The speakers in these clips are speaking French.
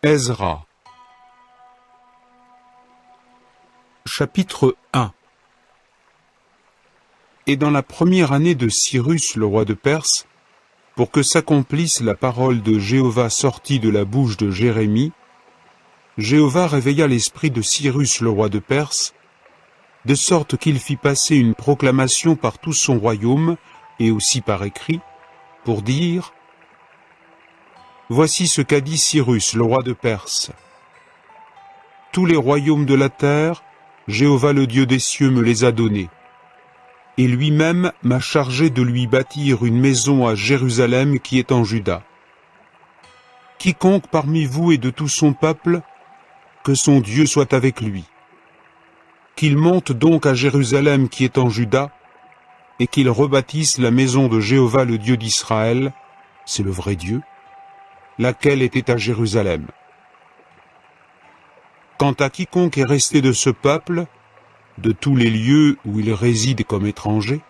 Ezra. Chapitre 1. Et dans la première année de Cyrus, le roi de Perse, pour que s'accomplisse la parole de Jéhovah sortie de la bouche de Jérémie, Jéhovah réveilla l'esprit de Cyrus, le roi de Perse, de sorte qu'il fit passer une proclamation par tout son royaume, et aussi par écrit, pour dire: Voici ce qu'a dit Cyrus, le roi de Perse. Tous les royaumes de la terre, Jéhovah le Dieu des cieux me les a donnés. Et lui-même m'a chargé de lui bâtir une maison à Jérusalem qui est en Juda. Quiconque parmi vous et de tout son peuple, que son Dieu soit avec lui. Qu'il monte donc à Jérusalem qui est en Juda, et qu'il rebâtisse la maison de Jéhovah le Dieu d'Israël, c'est le vrai Dieu, laquelle était à Jérusalem. Quant à quiconque est resté de ce peuple, de tous les lieux où il réside comme étranger,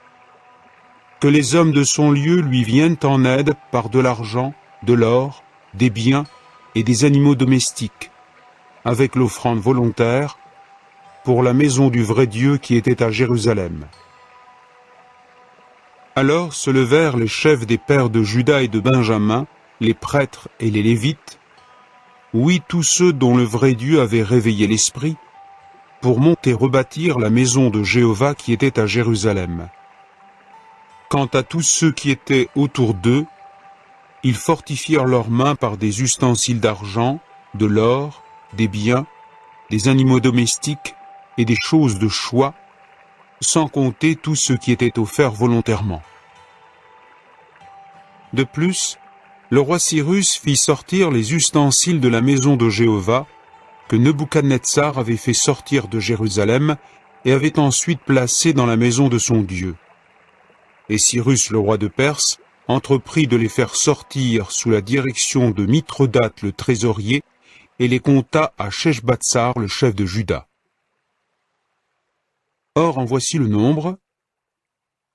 que les hommes de son lieu lui viennent en aide par de l'argent, de l'or, des biens et des animaux domestiques, avec l'offrande volontaire, pour la maison du vrai Dieu qui était à Jérusalem. Alors se levèrent les chefs des pères de Juda et de Benjamin, les prêtres et les Lévites, oui, tous ceux dont le vrai Dieu avait réveillé l'esprit, pour monter rebâtir la maison de Jéhovah qui était à Jérusalem. Quant à tous ceux qui étaient autour d'eux, ils fortifièrent leurs mains par des ustensiles d'argent, de l'or, des biens, des animaux domestiques et des choses de choix, sans compter tous ceux qui étaient offerts volontairement. De plus, le roi Cyrus fit sortir les ustensiles de la maison de Jéhovah, que Nebuchadnezzar avait fait sortir de Jérusalem et avait ensuite placés dans la maison de son Dieu. Et Cyrus, le roi de Perse, entreprit de les faire sortir sous la direction de Mithrodate le trésorier, et les compta à Sheshbatsar, le chef de Juda. Or, en voici le nombre: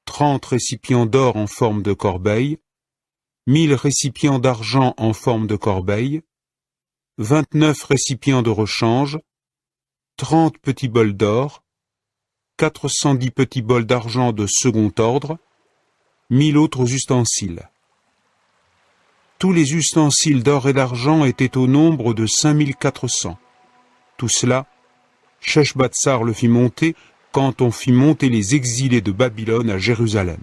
30 récipients d'or en forme de corbeille, 1000 récipients d'argent en forme de corbeille, 29 récipients de rechange, 30 petits bols d'or, 410 petits bols d'argent de second ordre, 1000 autres ustensiles. Tous les ustensiles d'or et d'argent étaient au nombre de 5400. Tout cela, Sheshbatsar le fit monter quand on fit monter les exilés de Babylone à Jérusalem.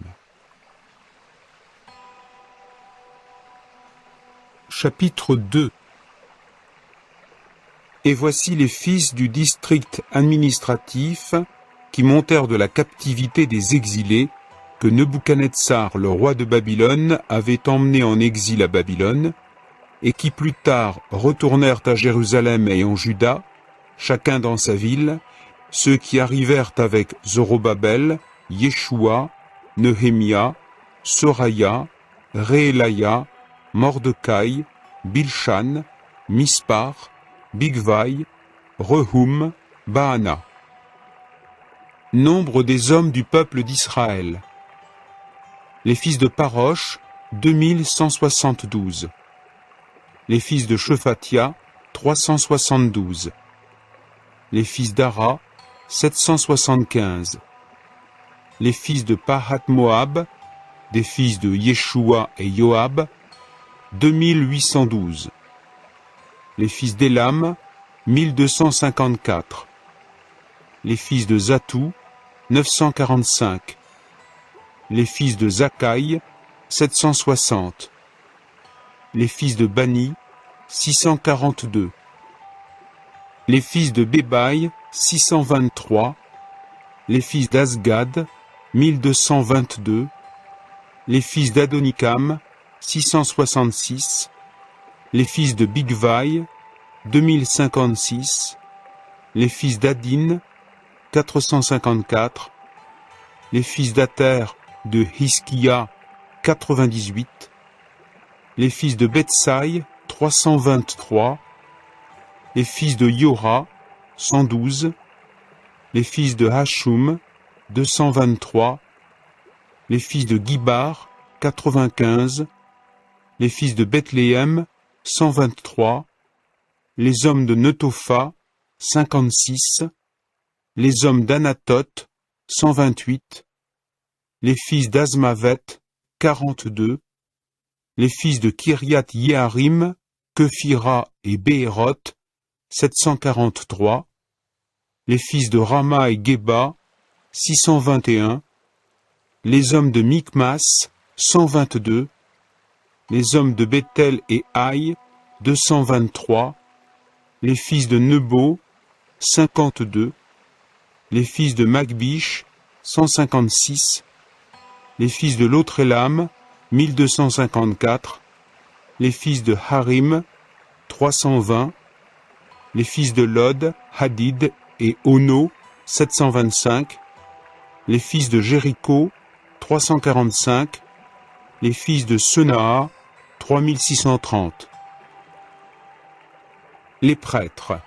Chapitre 2. Et voici les fils du district administratif qui montèrent de la captivité des exilés que Nebuchadnezzar, le roi de Babylone, avait emmenés en exil à Babylone, et qui plus tard retournèrent à Jérusalem et en Juda, chacun dans sa ville, ceux qui arrivèrent avec Zorobabel, Yeshua, Nehemia, Soraya, Réelaya, Mordecai, Bilshan, Mispar, Bigvai, Rehum, Baana. Nombre des hommes du peuple d'Israël. Les fils de Parosh, 2172. Les fils de Shephatia, 372. Les fils d'Ara, 775. Les fils de Pahat-Moab, des fils de Yeshua et Joab, 2812. Les fils d'Élam, 1254. Les fils de Zatou, 945. Les fils de Zakkai, 760. Les fils de Bani, 642. Les fils de Bébaï, 623. Les fils d'Azgad, 1222. Les fils d'Adonikam, 666. Les fils de Bigvai, 2056. Les fils d'Adin, 454. Les fils d'Ater de Hiskia, 98. Les fils de Bethsaï, 323. les fils de Yora, 112, les fils de Hashum, 223, les fils de Gibar, 95, les fils de Bethléem, 123, les hommes de Netopha, 56, les hommes d'Anatoth, 128, les fils d'Azmavet, 42, les fils de Kiriath Yearim, Kephira et Béhéroth, 743, les fils de Rama et Geba, 621, les hommes de Michmas, 122, les hommes de Bethel et Haï, 223, les fils de Nebo, 52, les fils de Magbish, 156, les fils de Lotrelam, 1254, les fils de Harim, 320, les fils de Lod, Hadid et Ono, 725, les fils de Jéricho, 345, les fils de Senaa, 3630. Les prêtres.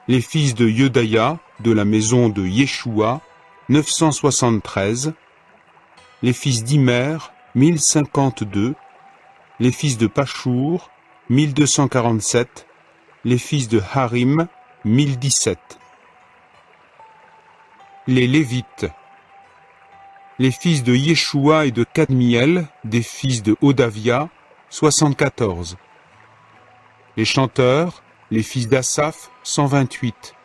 Les fils de Yedaya, de la maison de Yeshua, 973, les fils d'Imer, 1052, les fils de Pachour, 1247, les fils de Harim, 1017. Les Lévites. Les fils de Yeshua et de Kadmiel, des fils de Hodavia, 74. Les chanteurs, les fils d'Asaph, 128.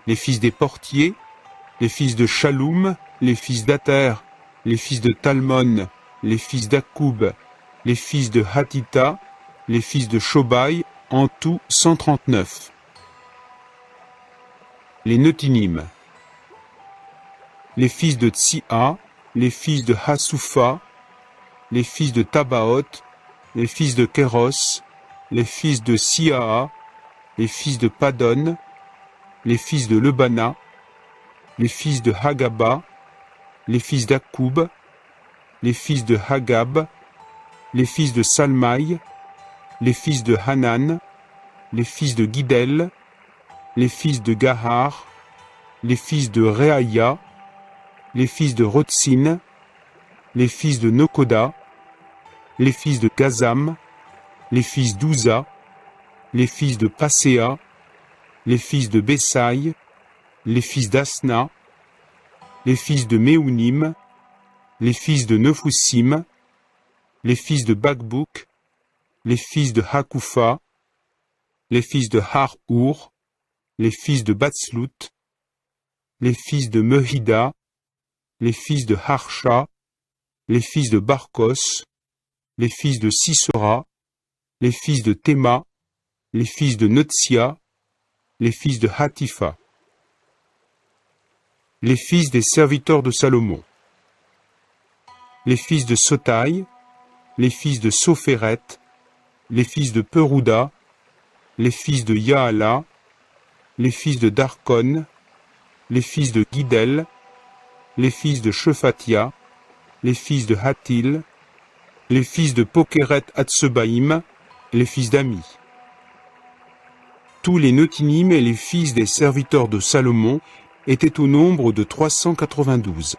Les fils des portiers, les fils de Shaloum, les fils d'Ater, les fils de Talmon, les fils d'Akoub, les fils de Hatita, les fils de Shobai, en tout 139. Les Netinim. Les fils de Tsia, les fils de Hasoufa, les fils de Tabaoth, les fils de Kéros, les fils de Siaa, les fils de Padon, les fils de Lebana, les fils de Hagaba, les fils d'Akoub, les fils de Hagab, les fils de Salmaï, les fils de Hanan, les fils de Guidel, les fils de Gahar, les fils de Reaïa, les fils de Rotsin, les fils de Nokoda, les fils de Gazam, les fils d'Ouza, les fils de Passéa, les fils de Bessaï, les fils d'Asna, les fils de Méunim, les fils de Nefusim, les fils de Bakbouk, les fils de Hakoufa, les fils de Har-Our, les fils de Batslout, les fils de Mehida, les fils de Harsha, les fils de Barkos, les fils de Sisera, les fils de Théma, les fils de Netsia, les fils de Hatifa. Les fils des serviteurs de Salomon. Les fils de Sotaï, les fils de Sophéret, les fils de Perouda, les fils de Yaala, les fils de Darkon, les fils de Guidel, les fils de Shephatia, les fils de Hatil, les fils de Pokeret Hatsebaïm, les fils d'Ami. Tous les Netinim et les fils des serviteurs de Salomon étaient au nombre de 392.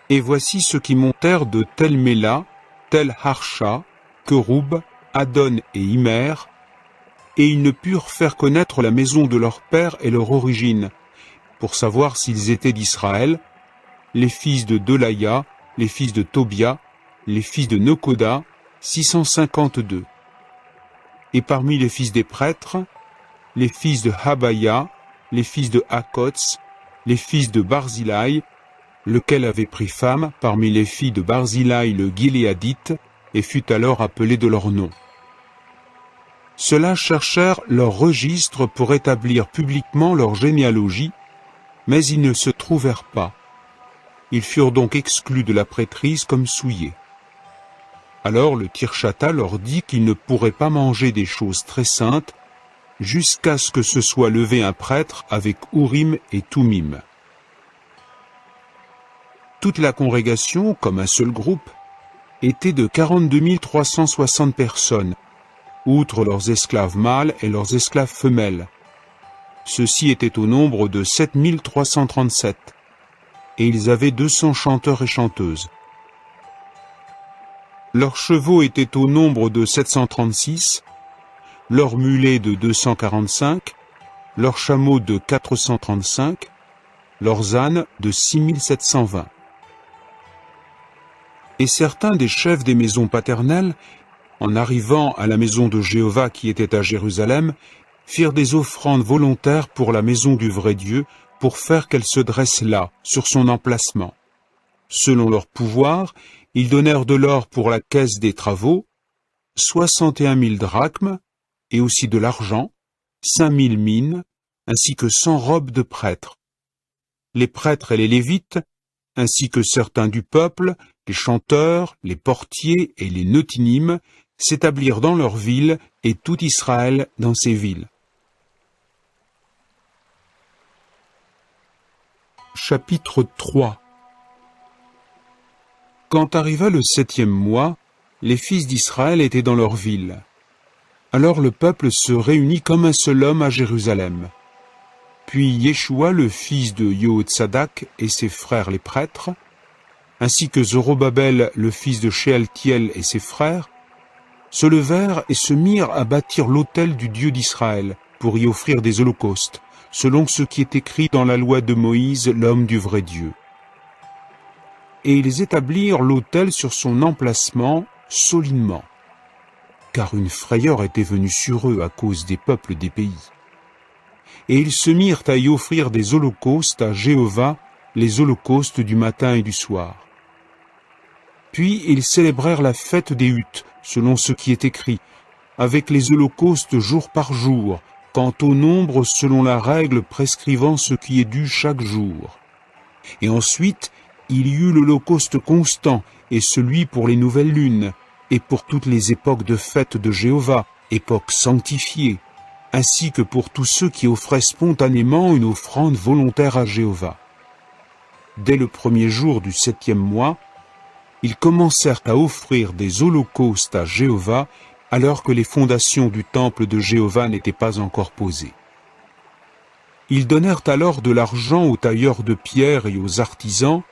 Et voici ceux qui montèrent de Tel Méla, Tel Harsha, Keroub, Adon et Immer, et ils ne purent faire connaître la maison de leur père et leur origine, pour savoir s'ils étaient d'Israël, les fils de Delaya, les fils de Tobia, les fils de Nokoda, 652. Et parmi les fils des prêtres, les fils de Habaya, les fils de Hakots, les fils de Barzilai, lequel avait pris femme parmi les filles de Barzilai le Giléadite, et fut alors appelé de leur nom. Ceux-là cherchèrent leur registre pour établir publiquement leur généalogie, mais ils ne se trouvèrent pas. Ils furent donc exclus de la prêtrise comme souillés. Alors le Tirshata leur dit qu'ils ne pourraient pas manger des choses très saintes jusqu'à ce que se soit levé un prêtre avec Urim et Tumim. Toute la congrégation, comme un seul groupe, était de 42 360 personnes, outre leurs esclaves mâles et leurs esclaves femelles. Ceux-ci étaient au nombre de 7337, et ils avaient 200 chanteurs et chanteuses. Leurs chevaux étaient au nombre de 736, leurs mulets de 245, leurs chameaux de 435, leurs ânes de 6720. Et certains des chefs des maisons paternelles, en arrivant à la maison de Jéhovah qui était à Jérusalem, firent des offrandes volontaires pour la maison du vrai Dieu, pour faire qu'elle se dresse là, sur son emplacement. Selon leur pouvoir, ils donnèrent de l'or pour la caisse des travaux, 61 000 drachmes, et aussi de l'argent, 5 000 mines, ainsi que 100 robes de prêtres. Les prêtres et les lévites, ainsi que certains du peuple, les chanteurs, les portiers et les neutinimes, s'établirent dans leurs villes et tout Israël dans ses villes. Chapitre 3. Quand arriva le 7e mois, les fils d'Israël étaient dans leur ville. Alors le peuple se réunit comme un seul homme à Jérusalem. Puis Yeshua, le fils de Yehotsadak, et ses frères les prêtres, ainsi que Zorobabel, le fils de Shealtiel, et ses frères, se levèrent et se mirent à bâtir l'autel du Dieu d'Israël, pour y offrir des holocaustes, selon ce qui est écrit dans la loi de Moïse, l'homme du vrai Dieu. Et ils établirent l'autel sur son emplacement solidement, car une frayeur était venue sur eux à cause des peuples des pays. Et ils se mirent à y offrir des holocaustes à Jéhovah, les holocaustes du matin et du soir. Puis ils célébrèrent la fête des huttes, selon ce qui est écrit, avec les holocaustes jour par jour, quant au nombre selon la règle prescrivant ce qui est dû chaque jour. Et ensuite, il y eut l'holocauste constant, et celui pour les nouvelles lunes, et pour toutes les époques de fête de Jéhovah, époques sanctifiées, ainsi que pour tous ceux qui offraient spontanément une offrande volontaire à Jéhovah. Dès le premier jour du 7e mois, ils commencèrent à offrir des holocaustes à Jéhovah, alors que les fondations du temple de Jéhovah n'étaient pas encore posées. Ils donnèrent alors de l'argent aux tailleurs de pierre et aux artisans,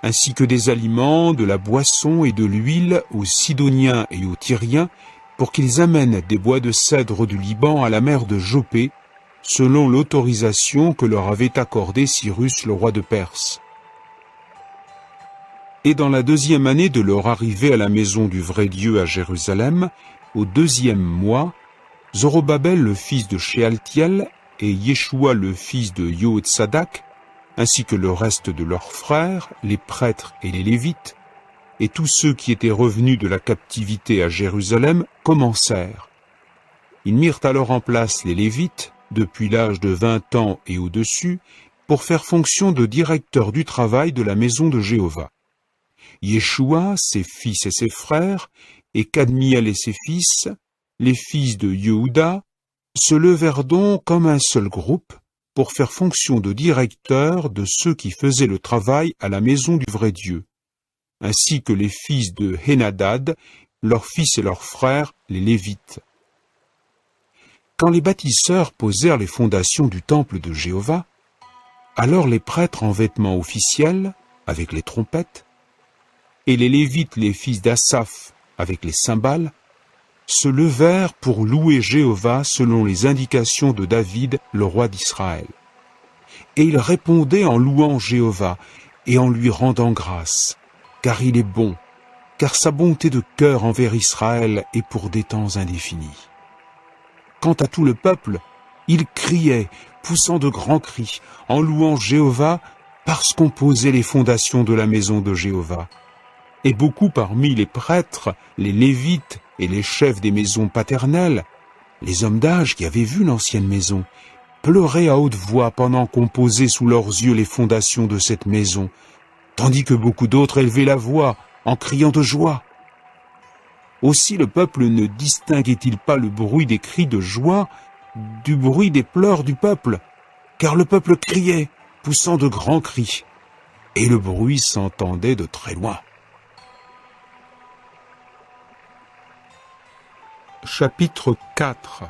ainsi que des aliments, de la boisson et de l'huile aux Sidoniens et aux Tyriens, pour qu'ils amènent des bois de cèdre du Liban à la mer de Jopé, selon l'autorisation que leur avait accordée Cyrus, le roi de Perse. Et dans la 2e année de leur arrivée à la maison du vrai Dieu à Jérusalem, au 2e mois, Zorobabel le fils de Shealtiel et Yeshua le fils de Yehotsadak, ainsi que le reste de leurs frères, les prêtres et les lévites, et tous ceux qui étaient revenus de la captivité à Jérusalem, commencèrent. Ils mirent alors en place les lévites, depuis l'âge de 20 ans et au-dessus, pour faire fonction de directeurs du travail de la maison de Jéhovah. Yeshua, ses fils et ses frères, et Kadmiel et ses fils, les fils de Yehuda, se levèrent donc comme un seul groupe pour faire fonction de directeurs de ceux qui faisaient le travail à la maison du vrai Dieu, ainsi que les fils de Henadad, leurs fils et leurs frères, les Lévites. Quand les bâtisseurs posèrent les fondations du temple de Jéhovah, alors les prêtres en vêtements officiels, avec les trompettes, et les Lévites, les fils d'Asaph, avec les cymbales, se levèrent pour louer Jéhovah selon les indications de David, le roi d'Israël. Et ils répondaient en louant Jéhovah et en lui rendant grâce, car il est bon, car sa bonté de cœur envers Israël est pour des temps indéfinis. Quant à tout le peuple, ils criaient, poussant de grands cris, en louant Jéhovah, parce qu'on posait les fondations de la maison de Jéhovah. Et beaucoup parmi les prêtres, les Lévites et les chefs des maisons paternelles, les hommes d'âge qui avaient vu l'ancienne maison, pleuraient à haute voix pendant qu'on posait sous leurs yeux les fondations de cette maison, tandis que beaucoup d'autres élevaient la voix en criant de joie. Aussi le peuple ne distinguait-il pas le bruit des cris de joie du bruit des pleurs du peuple, car le peuple criait, poussant de grands cris, et le bruit s'entendait de très loin. Chapitre 4.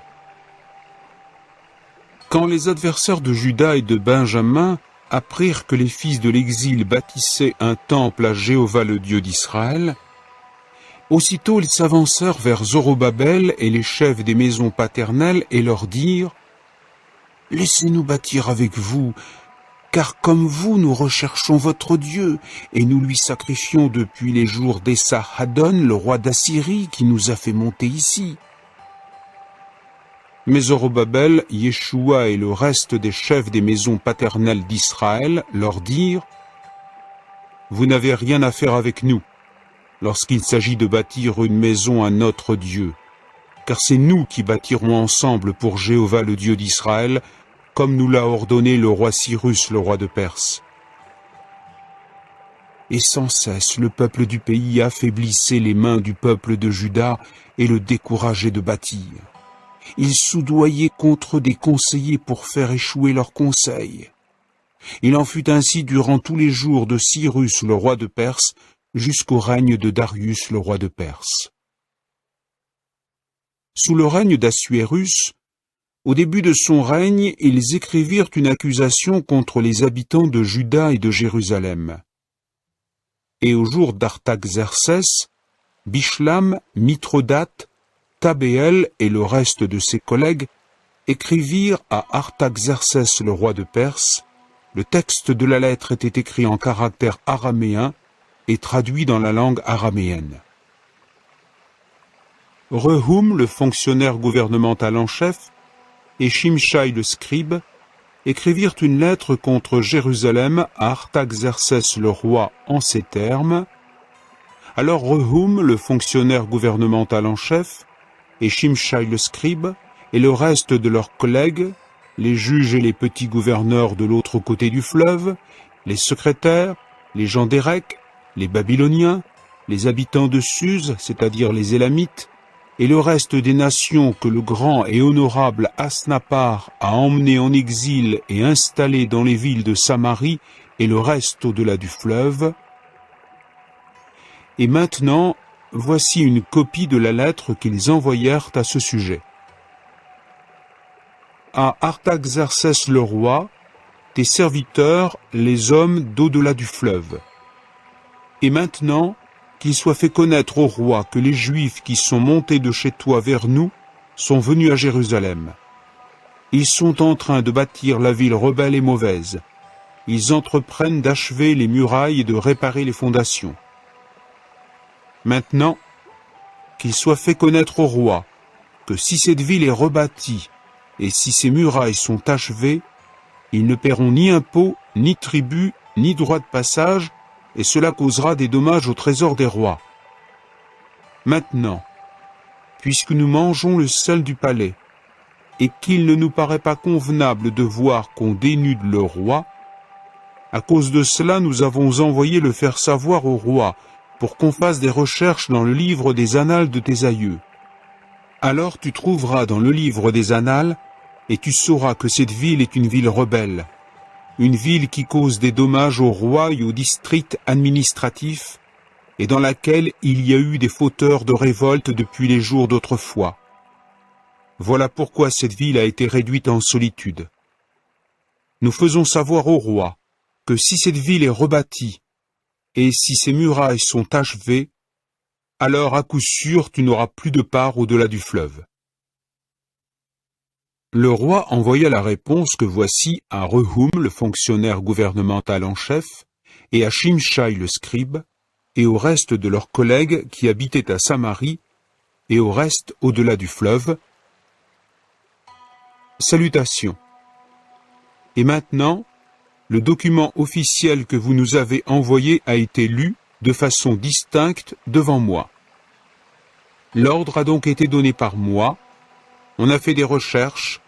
Quand les adversaires de Juda et de Benjamin apprirent que les fils de l'exil bâtissaient un temple à Jéhovah le Dieu d'Israël, aussitôt ils s'avancèrent vers Zorobabel et les chefs des maisons paternelles et leur dirent « Laissez-nous bâtir avec vous, car comme vous nous recherchons votre Dieu, et nous lui sacrifions depuis les jours d'Esarhaddon, le roi d'Assyrie, qui nous a fait monter ici. » Mais Zorobabel, Yeshua et le reste des chefs des maisons paternelles d'Israël leur dirent « Vous n'avez rien à faire avec nous, lorsqu'il s'agit de bâtir une maison à notre Dieu, car c'est nous qui bâtirons ensemble pour Jéhovah le Dieu d'Israël, comme nous l'a ordonné le roi Cyrus, le roi de Perse. » Et sans cesse le peuple du pays affaiblissait les mains du peuple de Juda et le décourageait de bâtir. Ils soudoyaient contre des conseillers pour faire échouer leurs conseils. Il en fut ainsi durant tous les jours de Cyrus, le roi de Perse, jusqu'au règne de Darius, le roi de Perse. Sous le règne d'Assuérus, au début de son règne, ils écrivirent une accusation contre les habitants de Juda et de Jérusalem. Et au jour d'Artaxerxès, Bishlam, Mithrodate, Tabéel et le reste de ses collègues écrivirent à Artaxerxès le roi de Perse. Le texte de la lettre était écrit en caractère araméen et traduit dans la langue araméenne. Rehum, le fonctionnaire gouvernemental en chef, et Shimshai le scribe écrivirent une lettre contre Jérusalem à Artaxerxès le roi en ces termes. Alors Rehum, le fonctionnaire gouvernemental en chef, et Shimshai le scribe, et le reste de leurs collègues, les juges et les petits gouverneurs de l'autre côté du fleuve, les secrétaires, les gens d'Érec, les Babyloniens, les habitants de Suse, c'est-à-dire les Élamites, et le reste des nations que le grand et honorable Asnapar a emmené en exil et installé dans les villes de Samarie et le reste au-delà du fleuve. Et maintenant, voici une copie de la lettre qu'ils envoyèrent à ce sujet. À Artaxerxès le roi, tes serviteurs, les hommes d'au-delà du fleuve. Et maintenant, qu'il soit fait connaître au roi que les Juifs qui sont montés de chez toi vers nous sont venus à Jérusalem. Ils sont en train de bâtir la ville rebelle et mauvaise. Ils entreprennent d'achever les murailles et de réparer les fondations. Maintenant, qu'il soit fait connaître au roi que si cette ville est rebâtie et si ses murailles sont achevées, ils ne paieront ni impôts, ni tribut, ni droit de passage, et cela causera des dommages au trésor des rois. Maintenant, puisque nous mangeons le sel du palais, et qu'il ne nous paraît pas convenable de voir qu'on dénude le roi, à cause de cela nous avons envoyé le faire savoir au roi, pour qu'on fasse des recherches dans le livre des annales de tes aïeux. Alors tu trouveras dans le livre des annales, et tu sauras que cette ville est une ville rebelle, une ville qui cause des dommages au roi et au district administratif, et dans laquelle il y a eu des fauteurs de révolte depuis les jours d'autrefois. Voilà pourquoi cette ville a été réduite en solitude. Nous faisons savoir au roi que si cette ville est rebâtie, et si ses murailles sont achevées, alors à coup sûr tu n'auras plus de part au-delà du fleuve. Le roi envoya la réponse que voici à Rehum, le fonctionnaire gouvernemental en chef, et à Shimshai le scribe, et au reste de leurs collègues qui habitaient à Samarie, et au reste au-delà du fleuve. Salutations. Et maintenant, le document officiel que vous nous avez envoyé a été lu de façon distincte devant moi. L'ordre a donc été donné par moi, on a fait des recherches,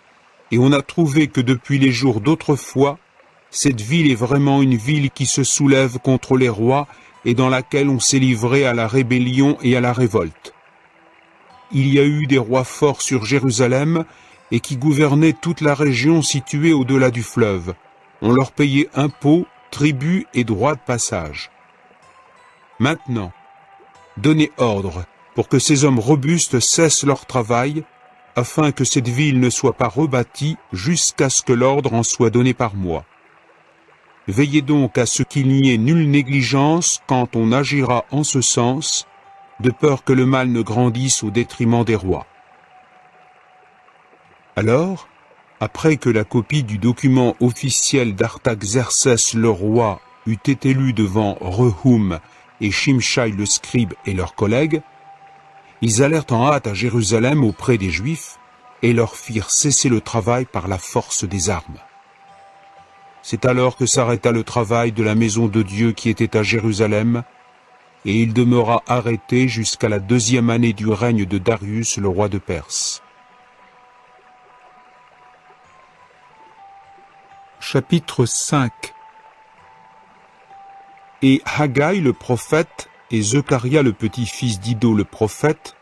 et on a trouvé que depuis les jours d'autrefois, cette ville est vraiment une ville qui se soulève contre les rois et dans laquelle on s'est livré à la rébellion et à la révolte. Il y a eu des rois forts sur Jérusalem et qui gouvernaient toute la région située au-delà du fleuve. On leur payait impôts, tributs et droits de passage. Maintenant, donnez ordre pour que ces hommes robustes cessent leur travail, afin que cette ville ne soit pas rebâtie jusqu'à ce que l'ordre en soit donné par moi. Veillez donc à ce qu'il n'y ait nulle négligence quand on agira en ce sens, de peur que le mal ne grandisse au détriment des rois. » Alors, après que la copie du document officiel d'Artaxerxès le roi eut été lue devant Rehum et Shimshai le scribe et leurs collègues, ils allèrent en hâte à Jérusalem auprès des Juifs et leur firent cesser le travail par la force des armes. C'est alors que s'arrêta le travail de la maison de Dieu qui était à Jérusalem, et il demeura arrêté jusqu'à la 2e année du règne de Darius, le roi de Perse. Chapitre 5. Et Haggai le prophète et Zechariah le petit-fils d'Iddo le prophète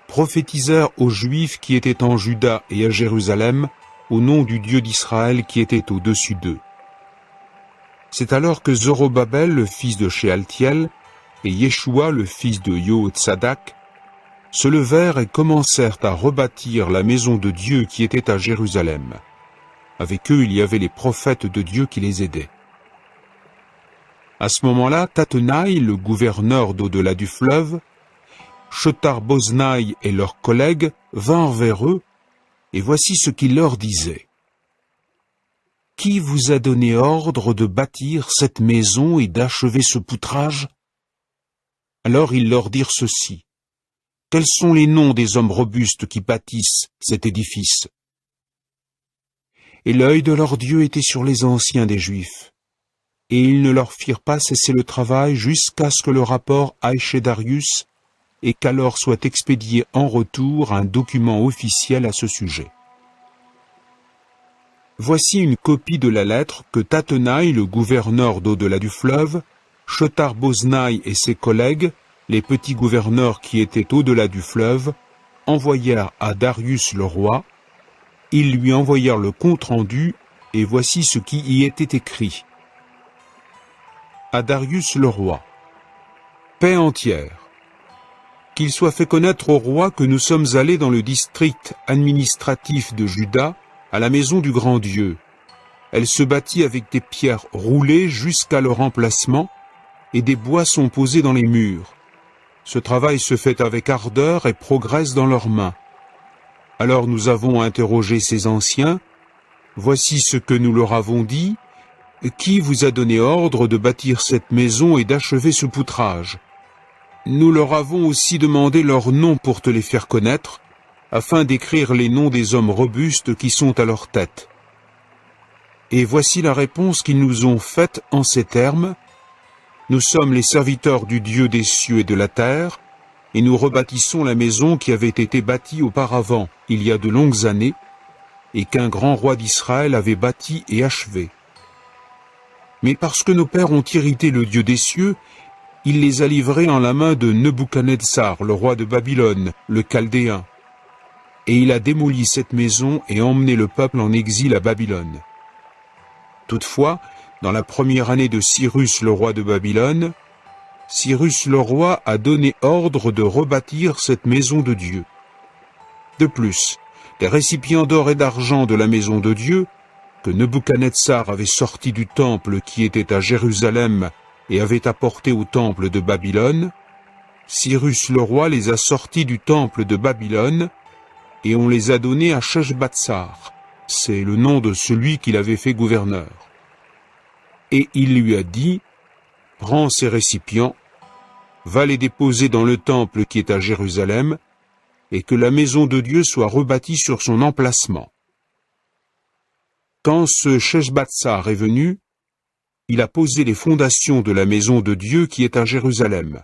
prophétisèrent aux Juifs qui étaient en Juda et à Jérusalem au nom du Dieu d'Israël qui était au-dessus d'eux. C'est alors que Zorobabel, le fils de Shealtiel, et Yeshua, le fils de Yohtsadak, se levèrent et commencèrent à rebâtir la maison de Dieu qui était à Jérusalem. Avec eux, il y avait les prophètes de Dieu qui les aidaient. À ce moment-là, Tattenaï, le gouverneur d'au-delà du fleuve, Shethar-Boznaï et leurs collègues vinrent vers eux, et voici ce qu'ils leur disaient. « Qui vous a donné ordre de bâtir cette maison et d'achever ce poutrage ?» Alors ils leur dirent ceci. « Quels sont les noms des hommes robustes qui bâtissent cet édifice ?» Et l'œil de leur Dieu était sur les anciens des Juifs. Et ils ne leur firent pas cesser le travail jusqu'à ce que le rapport aille chez Darius, et qu'alors soit expédié en retour un document officiel à ce sujet. Voici une copie de la lettre que Tattenaï, le gouverneur d'au-delà du fleuve, Shethar-Boznaï et ses collègues, les petits gouverneurs qui étaient au-delà du fleuve, envoyèrent à Darius le roi. Ils lui envoyèrent le compte-rendu, et voici ce qui y était écrit. À Darius le roi. Paix entière. Qu'il soit fait connaître au roi que nous sommes allés dans le district administratif de Juda, à la maison du grand Dieu. Elle se bâtit avec des pierres roulées jusqu'à leur emplacement, et des bois sont posés dans les murs. Ce travail se fait avec ardeur et progresse dans leurs mains. Alors nous avons interrogé ces anciens. Voici ce que nous leur avons dit. Qui vous a donné ordre de bâtir cette maison et d'achever ce poutrage? Nous leur avons aussi demandé leurs noms pour te les faire connaître, afin d'écrire les noms des hommes robustes qui sont à leur tête. Et voici la réponse qu'ils nous ont faite en ces termes. Nous sommes les serviteurs du Dieu des cieux et de la terre, et nous rebâtissons la maison qui avait été bâtie auparavant, il y a de longues années, et qu'un grand roi d'Israël avait bâti et achevé. Mais parce que nos pères ont irrité le Dieu des cieux, il les a livrés en la main de Nebuchadnezzar, le roi de Babylone, le Chaldéen. Et il a démoli cette maison et emmené le peuple en exil à Babylone. Toutefois, dans la première année de Cyrus, le roi de Babylone, Cyrus le roi a donné ordre de rebâtir cette maison de Dieu. De plus, les récipients d'or et d'argent de la maison de Dieu, que Nebuchadnezzar avait sortis du temple qui était à Jérusalem et avait apportés au temple de Babylone, Cyrus le roi les a sortis du temple de Babylone, et on les a donnés à Sheshbatsar, c'est le nom de celui qui l'avait fait gouverneur. Et il lui a dit, « Prends ces récipients, va les déposer dans le temple qui est à Jérusalem, et que la maison de Dieu soit rebâtie sur son emplacement. » Quand ce Sheshbatsar est venu, il a posé les fondations de la maison de Dieu qui est à Jérusalem.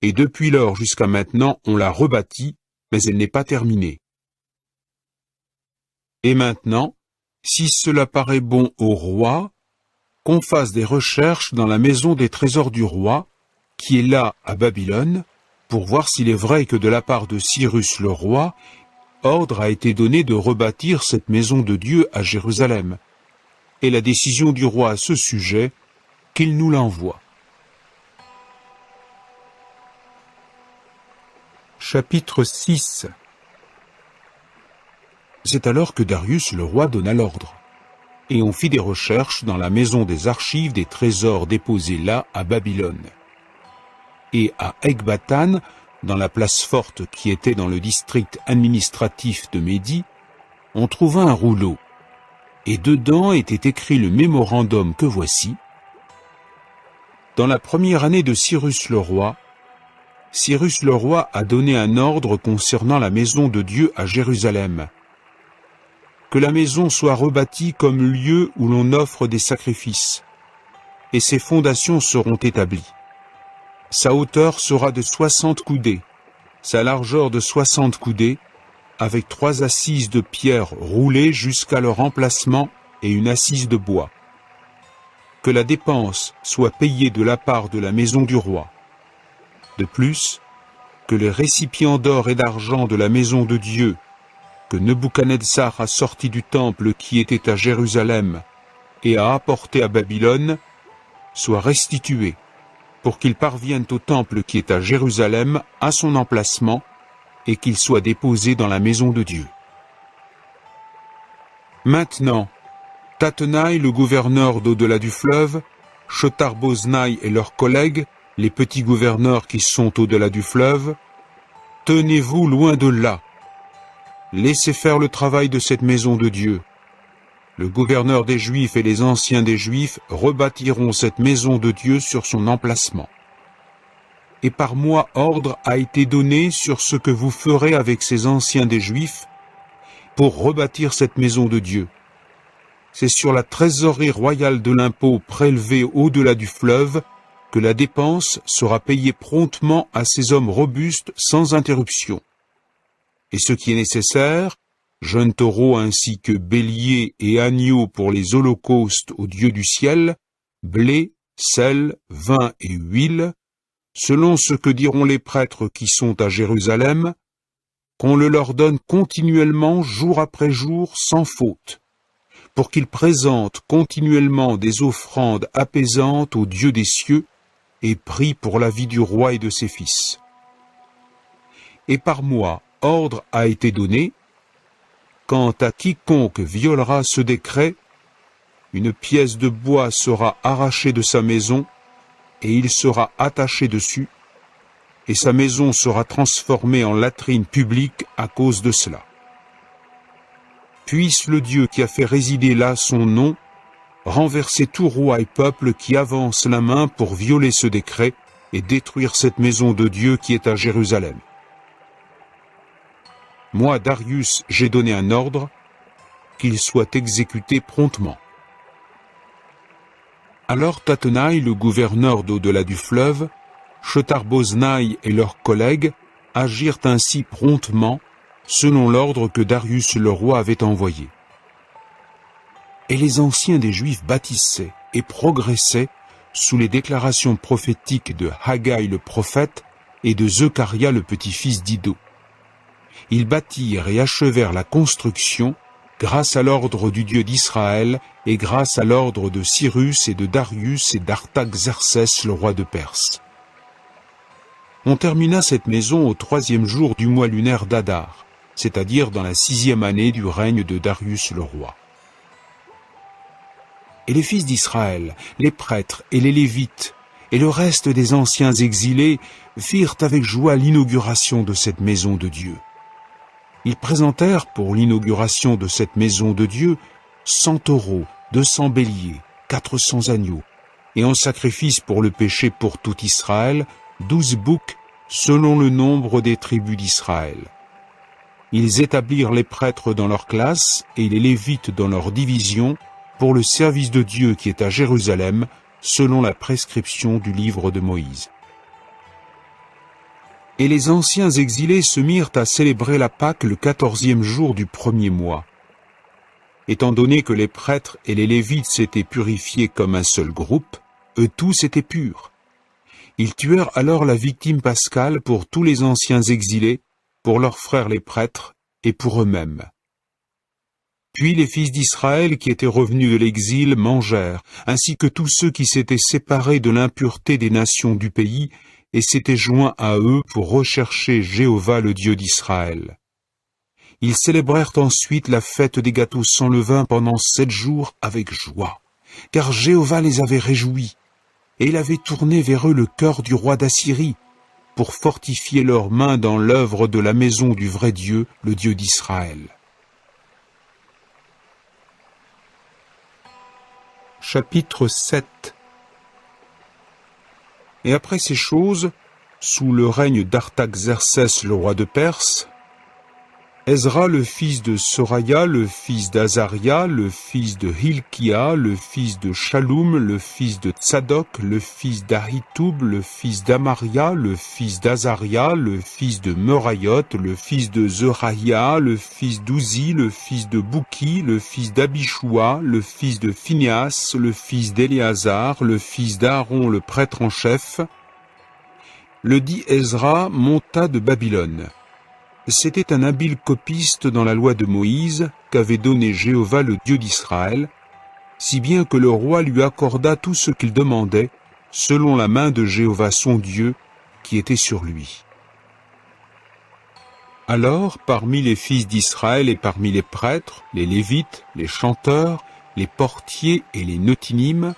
Et depuis lors jusqu'à maintenant, on l'a rebâtie, mais elle n'est pas terminée. Et maintenant, si cela paraît bon au roi, qu'on fasse des recherches dans la maison des trésors du roi, qui est là à Babylone, pour voir s'il est vrai que de la part de Cyrus le roi, ordre a été donné de rebâtir cette maison de Dieu à Jérusalem, et la décision du roi à ce sujet, qu'il nous l'envoie. Chapitre 6. C'est alors que Darius le roi donna l'ordre, et on fit des recherches dans la maison des archives des trésors déposés là à Babylone. Et à Ecbatane, dans la place forte qui était dans le district administratif de Médie, on trouva un rouleau, et dedans était écrit le mémorandum que voici. Dans la première année de Cyrus le roi a donné un ordre concernant la maison de Dieu à Jérusalem. Que la maison soit rebâtie comme lieu où l'on offre des sacrifices, et ses fondations seront établies. Sa hauteur sera de 60 coudées, sa largeur de 60 coudées, avec 3 assises de pierre roulées jusqu'à leur emplacement et une assise de bois. Que la dépense soit payée de la part de la maison du roi. De plus, que les récipients d'or et d'argent de la maison de Dieu, que Nebuchadnezzar a sorti du temple qui était à Jérusalem et a apporté à Babylone, soient restitués, pour qu'ils parviennent au temple qui est à Jérusalem, à son emplacement, et qu'ils soient déposés dans la maison de Dieu. Maintenant, Tattenaï, le gouverneur d'au-delà du fleuve, Shethar-boznaï et leurs collègues, les petits gouverneurs qui sont au-delà du fleuve, tenez-vous loin de là. Laissez faire le travail de cette maison de Dieu. Le gouverneur des Juifs et les anciens des Juifs rebâtiront cette maison de Dieu sur son emplacement. Et par moi ordre a été donné sur ce que vous ferez avec ces anciens des Juifs pour rebâtir cette maison de Dieu. C'est sur la trésorerie royale de l'impôt prélevé au-delà du fleuve que la dépense sera payée promptement à ces hommes robustes sans interruption. Et ce qui est nécessaire, jeunes taureaux ainsi que béliers et agneaux pour les holocaustes au Dieu du ciel, blé, sel, vin et huile, selon ce que diront les prêtres qui sont à Jérusalem, qu'on le leur donne continuellement jour après jour sans faute, pour qu'ils présentent continuellement des offrandes apaisantes au Dieu des cieux et prient pour la vie du roi et de ses fils. Et par moi, ordre a été donné, quant à quiconque violera ce décret, une pièce de bois sera arrachée de sa maison, et il sera attaché dessus, et sa maison sera transformée en latrine publique à cause de cela. Puisse le Dieu qui a fait résider là son nom, renverser tout roi et peuple qui avance la main pour violer ce décret et détruire cette maison de Dieu qui est à Jérusalem. Moi, Darius, j'ai donné un ordre, qu'il soit exécuté promptement. Alors Tattenaï, le gouverneur d'au-delà du fleuve, Shethar-boznaï et leurs collègues agirent ainsi promptement, selon l'ordre que Darius le roi avait envoyé. Et les anciens des Juifs bâtissaient et progressaient sous les déclarations prophétiques de Haggai le prophète et de Zechariah le petit-fils d'Iddo. Ils bâtirent et achevèrent la construction grâce à l'ordre du Dieu d'Israël et grâce à l'ordre de Cyrus et de Darius et d'Artaxerxès le roi de Perse. On termina cette maison au 3e jour du mois lunaire d'Adar, c'est-à-dire dans la 6e année du règne de Darius le roi. Et les fils d'Israël, les prêtres et les Lévites, et le reste des anciens exilés firent avec joie l'inauguration de cette maison de Dieu. Ils présentèrent pour l'inauguration de cette maison de Dieu 100 taureaux, 200 béliers, 400 agneaux, et en sacrifice pour le péché pour tout Israël, 12 boucs selon le nombre des tribus d'Israël. Ils établirent les prêtres dans leur classe et les Lévites dans leur division pour le service de Dieu qui est à Jérusalem, selon la prescription du livre de Moïse. Et les anciens exilés se mirent à célébrer la Pâque le 14e jour du 1er mois. Étant donné que les prêtres et les Lévites s'étaient purifiés comme un seul groupe, eux tous étaient purs. Ils tuèrent alors la victime pascale pour tous les anciens exilés, pour leurs frères les prêtres et pour eux-mêmes. Puis les fils d'Israël qui étaient revenus de l'exil mangèrent, ainsi que tous ceux qui s'étaient séparés de l'impureté des nations du pays, et s'étaient joints à eux pour rechercher Jéhovah le Dieu d'Israël. Ils célébrèrent ensuite la fête des gâteaux sans levain pendant 7 jours avec joie, car Jéhovah les avait réjouis, et il avait tourné vers eux le cœur du roi d'Assyrie, pour fortifier leurs mains dans l'œuvre de la maison du vrai Dieu, le Dieu d'Israël. Chapitre 7. Et après ces choses, sous le règne d'Artaxercès le roi de Perse, Ezra le fils de Soraya, le fils d'Azaria, le fils de Hilkia, le fils de Shaloum, le fils de Tsadok, le fils d'Ahitoub, le fils d'Amaria, le fils d'Azaria, le fils de Merayot, le fils de Zerahia, le fils d'Uzi, le fils de Bouki, le fils d'Abishua, le fils de Phinehas, le fils d'Éléazar, le fils d'Aaron le prêtre en chef, le dit Ezra monta de Babylone. C'était un habile copiste dans la loi de Moïse qu'avait donné Jéhovah le Dieu d'Israël, si bien que le roi lui accorda tout ce qu'il demandait, selon la main de Jéhovah son Dieu, qui était sur lui. Alors, parmi les fils d'Israël et parmi les prêtres, les Lévites, les chanteurs, les portiers et les neutynimes,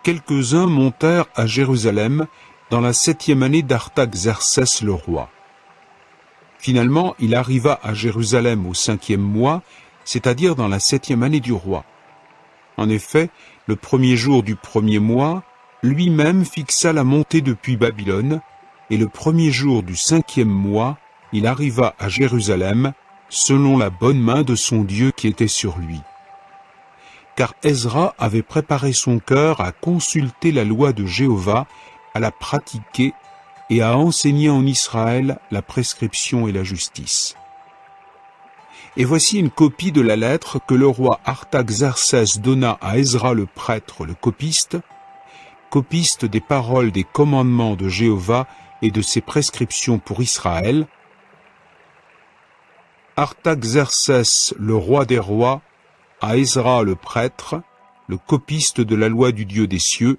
quelques-uns montèrent à Jérusalem dans la 7e année d'Artaxercès le roi. Finalement, il arriva à Jérusalem au 5e mois, c'est-à-dire dans la 7e année du roi. En effet, le 1er jour du 1er mois, lui-même fixa la montée depuis Babylone, et le 1er jour du 5e mois, il arriva à Jérusalem, selon la bonne main de son Dieu qui était sur lui. Car Ezra avait préparé son cœur à consulter la loi de Jéhovah, à la pratiquer, et à enseigner en Israël la prescription et la justice. Et voici une copie de la lettre que le roi Artaxercès donna à Ezra le prêtre, le copiste des paroles des commandements de Jéhovah et de ses prescriptions pour Israël. Artaxercès, le roi des rois, à Ezra le prêtre, le copiste de la loi du Dieu des cieux,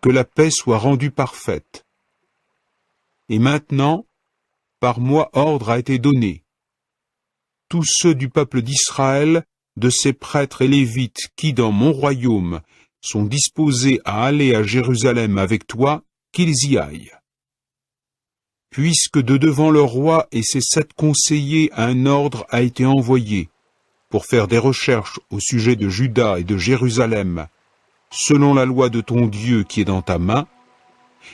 que la paix soit rendue parfaite. Et maintenant, par moi ordre a été donné. Tous ceux du peuple d'Israël, de ses prêtres et lévites qui, dans mon royaume, sont disposés à aller à Jérusalem avec toi, qu'ils y aillent. Puisque de devant le roi et ses 7 conseillers un ordre a été envoyé pour faire des recherches au sujet de Juda et de Jérusalem, selon la loi de ton Dieu qui est dans ta main,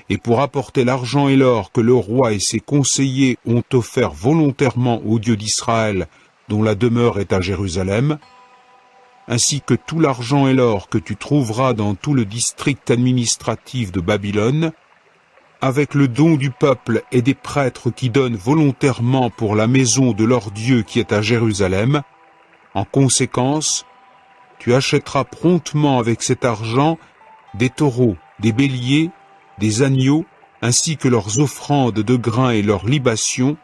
et pour apporter l'argent et l'or que le roi et ses conseillers ont offert volontairement au Dieu d'Israël, dont la demeure est à Jérusalem, ainsi que tout l'argent et l'or que tu trouveras dans tout le district administratif de Babylone, avec le don du peuple et des prêtres qui donnent volontairement pour la maison de leur Dieu qui est à Jérusalem, en conséquence, tu achèteras promptement avec cet argent des taureaux, des béliers, des agneaux, ainsi que leurs offrandes de grains et leurs libations,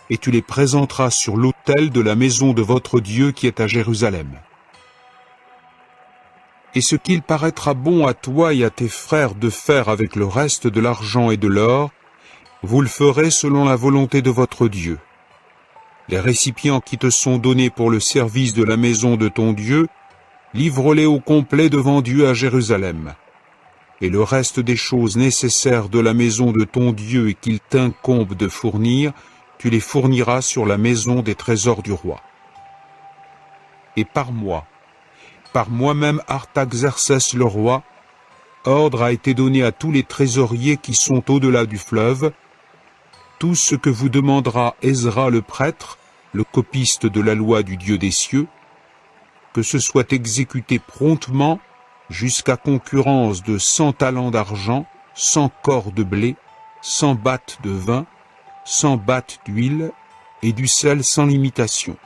et tu les présenteras sur l'autel de la maison de votre Dieu qui est à Jérusalem. Et ce qu'il paraîtra bon à toi et à tes frères de faire avec le reste de l'argent et de l'or, vous le ferez selon la volonté de votre Dieu. Les récipients qui te sont donnés pour le service de la maison de ton Dieu, livre-les au complet devant Dieu à Jérusalem. Et le reste des choses nécessaires de la maison de ton Dieu et qu'il t'incombe de fournir, tu les fourniras sur la maison des trésors du roi. Et par moi-même Artaxercès le roi, ordre a été donné à tous les trésoriers qui sont au-delà du fleuve, tout ce que vous demandera Ezra le prêtre, le copiste de la loi du Dieu des cieux, que ce soit exécuté promptement, jusqu'à concurrence de 100 talents d'argent, 100 cors de blé, 100 battes de vin, 100 battes d'huile, et du sel sans limitation.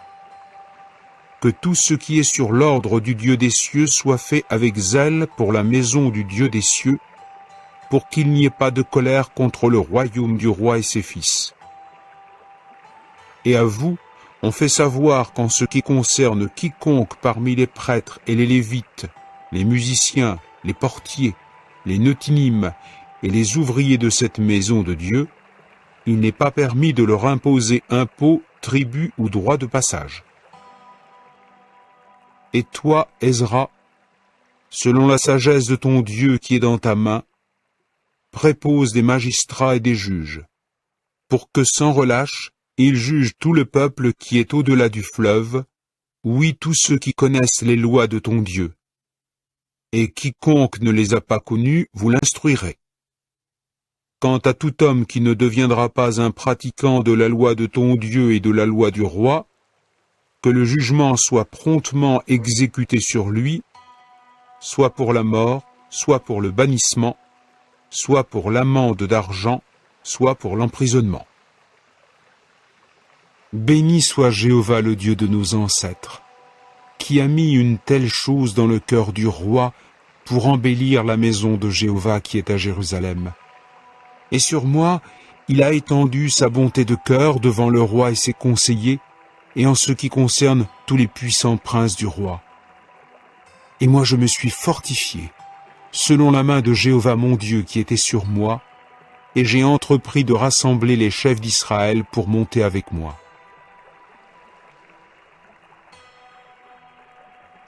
Que tout ce qui est sur l'ordre du Dieu des cieux soit fait avec zèle pour la maison du Dieu des cieux, pour qu'il n'y ait pas de colère contre le royaume du roi et ses fils. Et à vous, on fait savoir qu'en ce qui concerne quiconque parmi les prêtres et les lévites, les musiciens, les portiers, les neutynimes et les ouvriers de cette maison de Dieu, il n'est pas permis de leur imposer impôt, tribut ou droit de passage. Et toi, Ezra, selon la sagesse de ton Dieu qui est dans ta main, prépose des magistrats et des juges, pour que sans relâche, ils jugent tout le peuple qui est au-delà du fleuve, oui, tous ceux qui connaissent les lois de ton Dieu. Et quiconque ne les a pas connus, vous l'instruirez. Quant à tout homme qui ne deviendra pas un pratiquant de la loi de ton Dieu et de la loi du roi, que le jugement soit promptement exécuté sur lui, soit pour la mort, soit pour le bannissement, soit pour l'amende d'argent, soit pour l'emprisonnement. Béni soit Jéhovah le Dieu de nos ancêtres, qui a mis une telle chose dans le cœur du roi pour embellir la maison de Jéhovah qui est à Jérusalem. Et sur moi, il a étendu sa bonté de cœur devant le roi et ses conseillers, et en ce qui concerne tous les puissants princes du roi. Et moi je me suis fortifié, selon la main de Jéhovah mon Dieu qui était sur moi, et j'ai entrepris de rassembler les chefs d'Israël pour monter avec moi.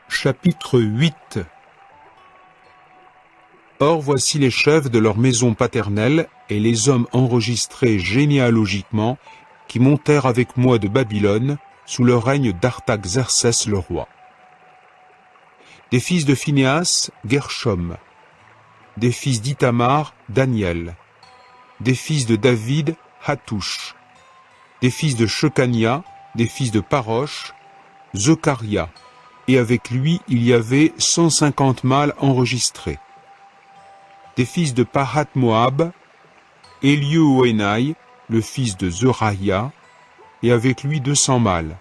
Chapitre 8. Or voici les chefs de leur maison paternelle et les hommes enregistrés généalogiquement qui montèrent avec moi de Babylone sous le règne d'Artaxercès le roi. Des fils de Phinéas, Gershom. Des fils d'Ithamar, Daniel. Des fils de David, Hattush. Des fils de Shekania, des fils de Parosh, Zekaria. Et avec lui il y avait 150 mâles enregistrés. Des fils de Pahath-Moab, Élioénaï, le fils de Zerahia, et avec lui 200 mâles.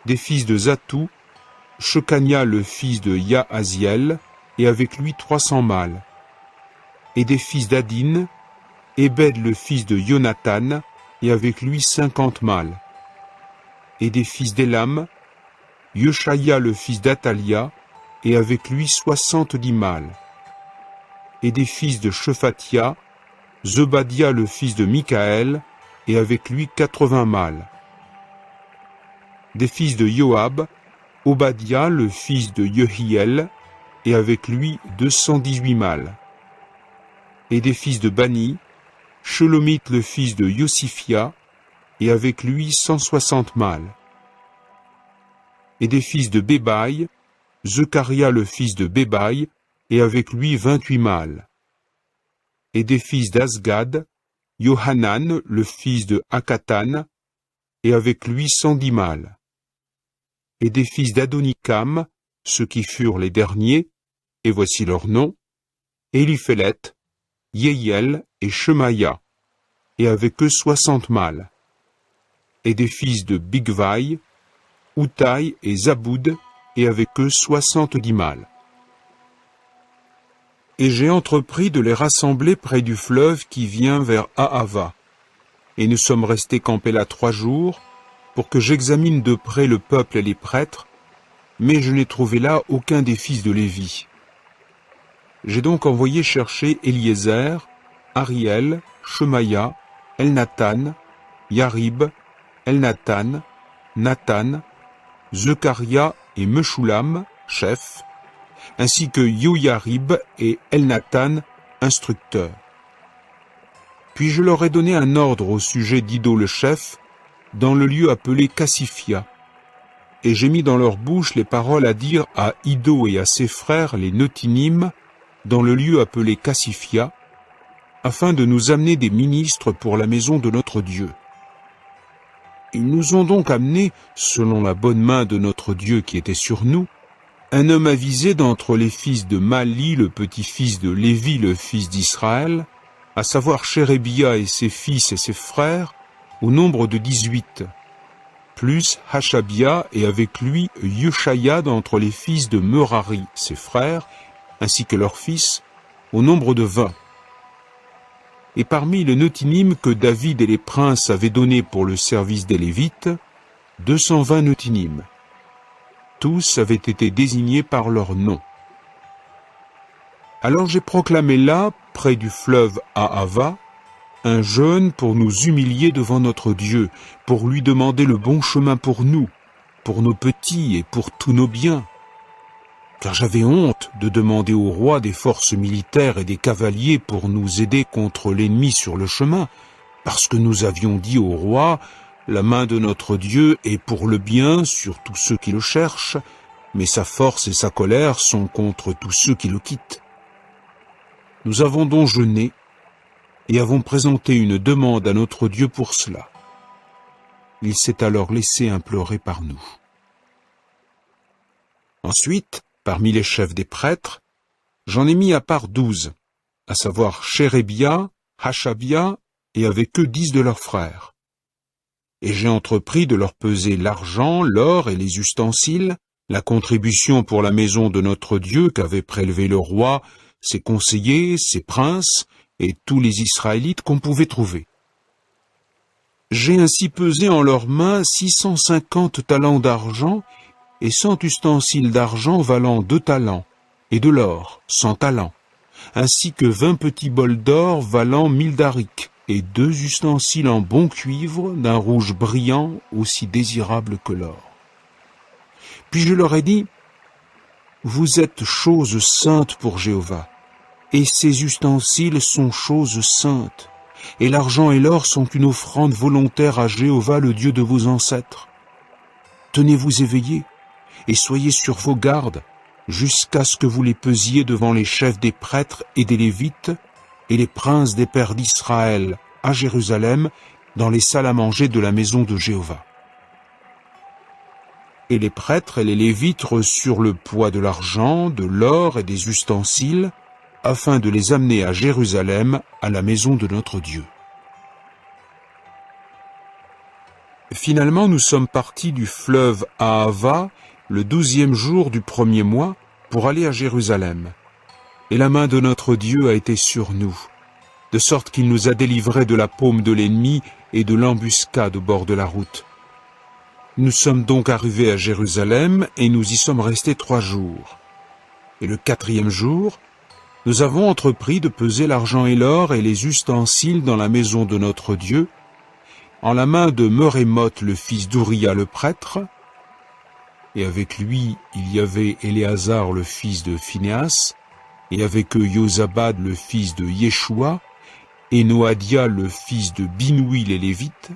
Des fils de Zatou, Shekania le fils de Yahaziel, et avec lui 300 mâles. Et des fils d'Adin, Ebed le fils de Jonathan, et avec lui 50 mâles. Et des fils d'Élam, Yeshaya le fils d'Athalia, et avec lui 70 mâles. Et des fils de Shephatia, Zebadia le fils de Michaël, et avec lui 80 mâles. Des fils de Joab, Obadia le fils de Yehiel, et avec lui 218 mâles. Et des fils de Bani, Shelomith le fils de Yosifia, et avec lui 160 mâles. Et des fils de Bébaï, Zekaria le fils de Bébaï, et avec lui 28 mâles. Et des fils d'Azgad, Yohanan le fils de Hakatan, et avec lui 110 mâles. Et des fils d'Adonikam, ceux qui furent les derniers, et voici leurs noms, Éliphélet, Yéiel et Shemaïa, et avec eux 60 mâles. Et des fils de Bigvaï, Outaï et Zaboud, et avec eux 70 mâles. Et j'ai entrepris de les rassembler près du fleuve qui vient vers Ahava. Et nous sommes restés campés là 3 jours, pour que j'examine de près le peuple et les prêtres, mais je n'ai trouvé là aucun des fils de Lévi. J'ai donc envoyé chercher Eliezer, Ariel, Shemaïa, Elnathan, Yarib, Elnathan, Nathan, Zekaria et Meshulam, chefs, ainsi que Yoyarib et Elnathan, instructeurs. Puis je leur ai donné un ordre au sujet d'Iddo le chef, dans le lieu appelé Cassifia, et j'ai mis dans leur bouche les paroles à dire à Iddo et à ses frères les Notinim, dans le lieu appelé Cassifia, afin de nous amener des ministres pour la maison de notre Dieu. Ils nous ont donc amené, selon la bonne main de notre Dieu qui était sur nous, un homme avisé d'entre les fils de Mali, le petit-fils de Lévi, le fils d'Israël, à savoir Chérébia et ses fils et ses frères, au nombre de 18, plus Hashabia et avec lui Yeshaya d'entre les fils de Merari, ses frères, ainsi que leurs fils, au nombre de 20. Et parmi les Notinim que David et les princes avaient donnés pour le service des Lévites, 220 Notinim. Tous avaient été désignés par leur nom. Alors j'ai proclamé là, près du fleuve Ahava, un jeûne pour nous humilier devant notre Dieu, pour lui demander le bon chemin pour nous, pour nos petits et pour tous nos biens. Car j'avais honte de demander au roi des forces militaires et des cavaliers pour nous aider contre l'ennemi sur le chemin, parce que nous avions dit au roi, la main de notre Dieu est pour le bien sur tous ceux qui le cherchent, mais sa force et sa colère sont contre tous ceux qui le quittent. Nous avons donc jeûné et avons présenté une demande à notre Dieu pour cela. Il s'est alors laissé implorer par nous. Ensuite, parmi les chefs des prêtres, j'en ai mis à part 12, à savoir Chérébia, Hachabia, et avec eux 10 de leurs frères. Et j'ai entrepris de leur peser l'argent, l'or et les ustensiles, la contribution pour la maison de notre Dieu qu'avait prélevé le roi, ses conseillers, ses princes, et tous les Israélites qu'on pouvait trouver. J'ai ainsi pesé en leurs mains 650 talents d'argent, et 100 ustensiles d'argent valant 2 talents, et de l'or, 100 talents, ainsi que 20 petits bols d'or valant 1000 darics, et 2 ustensiles en bon cuivre d'un rouge brillant aussi désirable que l'or. Puis je leur ai dit, vous êtes choses saintes pour Jéhovah, et ces ustensiles sont choses saintes, et l'argent et l'or sont une offrande volontaire à Jéhovah, le Dieu de vos ancêtres. Tenez-vous éveillés, et soyez sur vos gardes, jusqu'à ce que vous les pesiez devant les chefs des prêtres et des Lévites, et les princes des pères d'Israël, à Jérusalem, dans les salles à manger de la maison de Jéhovah. Et les prêtres et les Lévites reçurent le poids de l'argent, de l'or et des ustensiles, afin de les amener à Jérusalem, à la maison de notre Dieu. Finalement, nous sommes partis du fleuve Ahava, le 12e jour du 1er mois, pour aller à Jérusalem. Et la main de notre Dieu a été sur nous, de sorte qu'il nous a délivrés de la paume de l'ennemi et de l'embuscade au bord de la route. Nous sommes donc arrivés à Jérusalem et nous y sommes restés 3 jours. Et le 4e jour, nous avons entrepris de peser l'argent et l'or et les ustensiles dans la maison de notre Dieu, en la main de Merémoth le fils d'Ouria le prêtre, et avec lui il y avait Éléazar le fils de Phinéas, et avec eux Yozabad le fils de Yeshua, et Noadia le fils de Binoui les Lévites,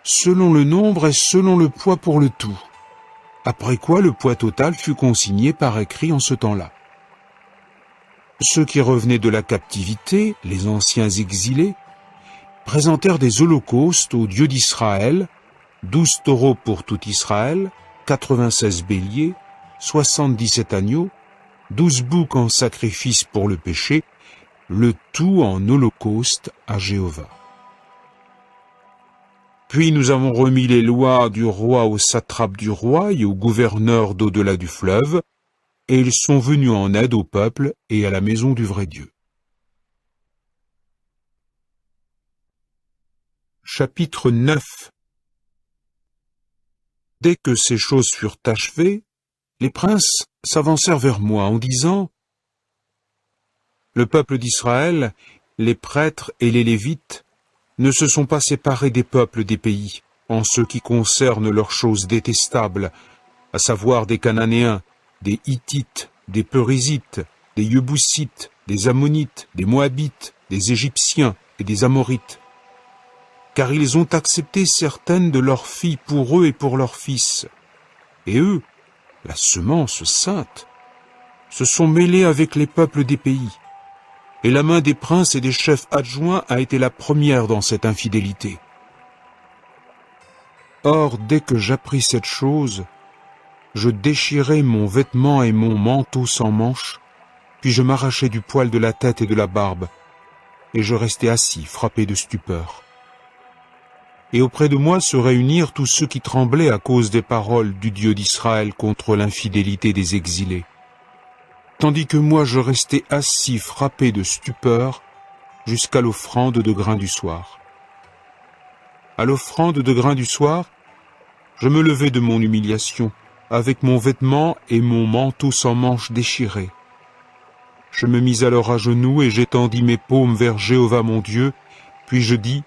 selon le nombre et selon le poids pour le tout, après quoi le poids total fut consigné par écrit en ce temps-là. Ceux qui revenaient de la captivité, les anciens exilés, présentèrent des holocaustes au Dieu d'Israël, 12 taureaux pour tout Israël, 96 béliers, 77 agneaux, 12 boucs en sacrifice pour le péché, le tout en holocauste à Jéhovah. Puis nous avons remis les lois du roi aux satrapes du roi et aux gouverneurs d'au-delà du fleuve, et ils sont venus en aide au peuple et à la maison du vrai Dieu. Chapitre 9. Dès que ces choses furent achevées, les princes s'avancèrent vers moi en disant « Le peuple d'Israël, les prêtres et les Lévites, ne se sont pas séparés des peuples des pays, en ce qui concerne leurs choses détestables, à savoir des Cananéens, des Hittites, des Perizzites, des Yebousites, des Ammonites, des Moabites, des Égyptiens et des Amorites. Car ils ont accepté certaines de leurs filles pour eux et pour leurs fils. Et eux, la semence sainte, se sont mêlés avec les peuples des pays. Et la main des princes et des chefs adjoints a été la première dans cette infidélité. Or, dès que j'appris cette chose, je déchirai mon vêtement et mon manteau sans manches, puis je m'arrachai du poil de la tête et de la barbe, et je restai assis, frappé de stupeur. Et auprès de moi se réunirent tous ceux qui tremblaient à cause des paroles du Dieu d'Israël contre l'infidélité des exilés. Tandis que moi je restais assis, frappé de stupeur, jusqu'à l'offrande de grains du soir. À l'offrande de grains du soir, je me levai de mon humiliation, avec mon vêtement et mon manteau sans manches déchirés. Je me mis alors à genoux et j'étendis mes paumes vers Jéhovah mon Dieu, puis je dis,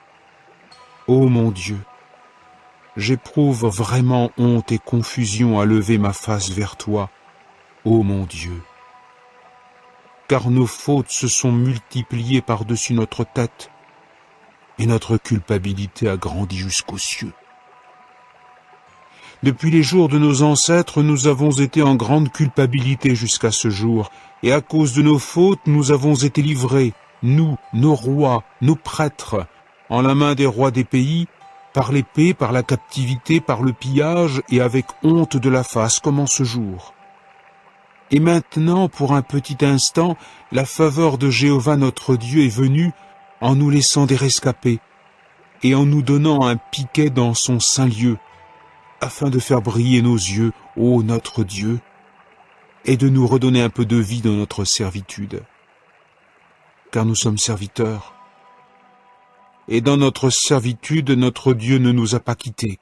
ô mon Dieu, j'éprouve vraiment honte et confusion à lever ma face vers toi, ô mon Dieu. Car nos fautes se sont multipliées par-dessus notre tête, et notre culpabilité a grandi jusqu'aux cieux. Depuis les jours de nos ancêtres, nous avons été en grande culpabilité jusqu'à ce jour, et à cause de nos fautes, nous avons été livrés, nous, nos rois, nos prêtres, en la main des rois des pays, par l'épée, par la captivité, par le pillage, et avec honte de la face, comme en ce jour. Et maintenant, pour un petit instant, la faveur de Jéhovah notre Dieu est venue en nous laissant des rescapés, et en nous donnant un piquet dans son saint lieu, afin de faire briller nos yeux, ô notre Dieu, et de nous redonner un peu de vie dans notre servitude. Car nous sommes serviteurs, et dans notre servitude, notre Dieu ne nous a pas quittés.